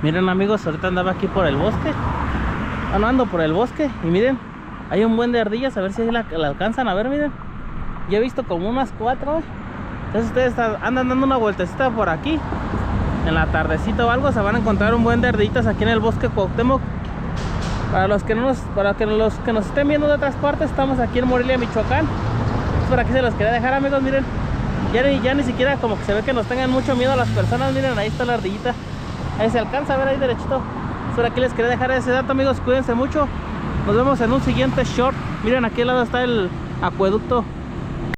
Miren amigos, ahorita andaba aquí por el bosque. Ando por el bosque y miren, hay un buen de ardillas, a ver si la alcanzan a ver, miren. Yo he visto como unas 4. Entonces ustedes andan dando una vueltecita por aquí en la tardecita o algo, se van a encontrar un buen de ardillitas aquí en el bosque Cuauhtémoc. Para los que los que nos estén viendo de otras partes, estamos aquí en Morelia, Michoacán. Por aquí se los quería dejar amigos, miren. Ya ni siquiera como que se ve que nos tengan mucho miedo a las personas. Miren, ahí está la ardillita. Ahí se alcanza a ver ahí derechito. Por aquí les quería dejar ese dato amigos, cuídense mucho. Nos vemos en un siguiente short. Miren, aquí al lado está el acueducto